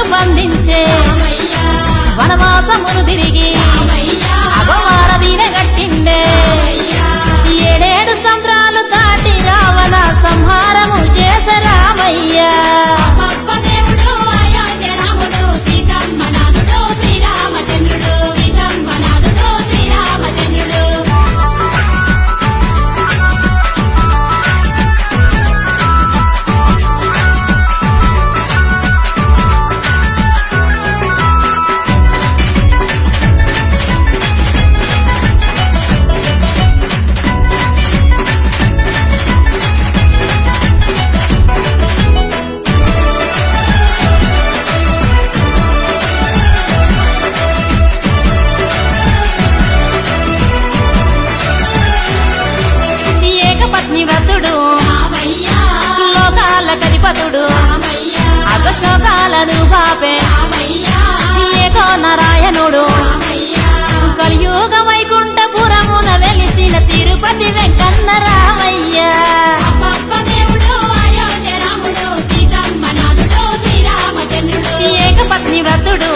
శరణులు బంధించే వనవాసమును తిరిగి అగవారదీన గట్టిండే ఏడేడు సంద్రాలు దాటి రావణ సంహారము చేసే రామయ్య వ్రతుడు లోకాల కధిపతుడు అగశోకాలను బాపే ఏకో నారాయణుడు కలియుగ వైకుంఠపురమున వెలిసిన తిరుపతి వెంకన్న రామయ్య ఏకపత్ని వ్రతుడు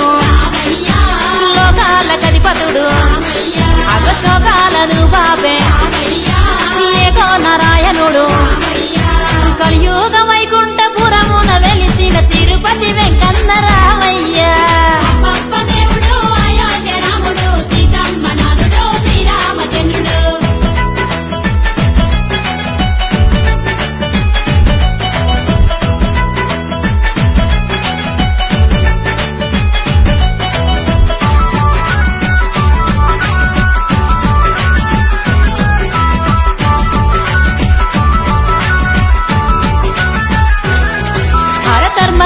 లోకాల కధిపతుడు అగశోకాలను బాపే ఏకో నారాయణుడు కలియుగ వైకుంఠపురమున వెలిసిన తిరుపతి వెంకన్న రామయ్య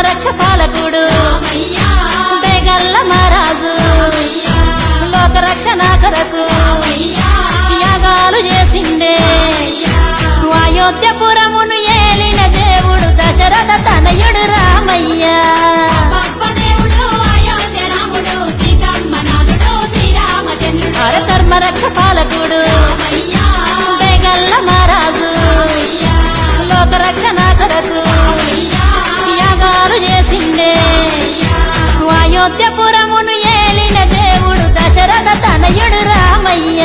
రక్ష పాలకుడు బేగల్ల మహారాజు లోక రక్షణ కొరకు యాగాలు చేసిండే అయోధ్యపురమును ఏలిన దేవుడు దశరథ తనయుడు రామయ్య ధర్మ రక్ష పాలకుడు బేగల్ల మహారాజు లోక రక్షణ కొరకు చేసిండే అయోధ్యపురమును ఏలిన దేవుడు దశరథ తనయుడు రామయ్య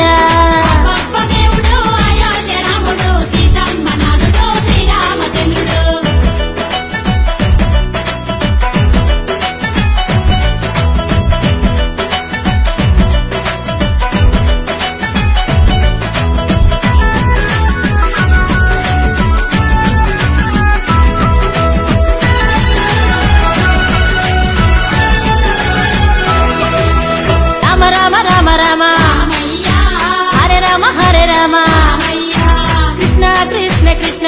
కృష్ణ కృష్ణ కృష్ణ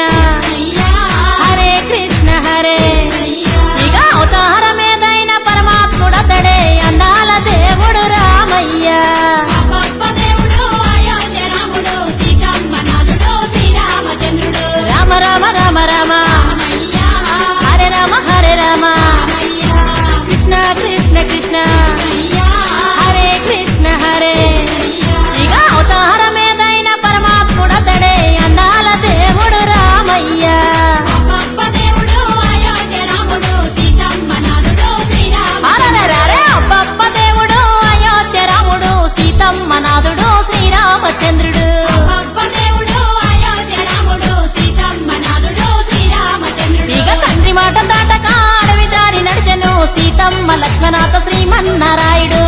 హరే కృష్ణ హరే ఇక అవతారమేదైన పరమాత్ముడతడే అందాల దేవుడు రామయ్య రామ రామ రామ రామ హరే రామ హరే రామ కృష్ణ కృష్ణ కృష్ణ హరే కృష్ణ హరే ఇక అవతారమేదైన పరమాత్ముడతడే అందాల దేవుడు రామయ్య అబ్బబ్బ దేవుడు అయోధ్య రాముడు సీతమ్మ నాథుడు శ్రీరామచంద్రుడు ఇక తండ్రి మాట దాటక అడవి దారి నడిచెను సీతమ్మ లక్ష్మణాథ శ్రీమన్నారాయుడు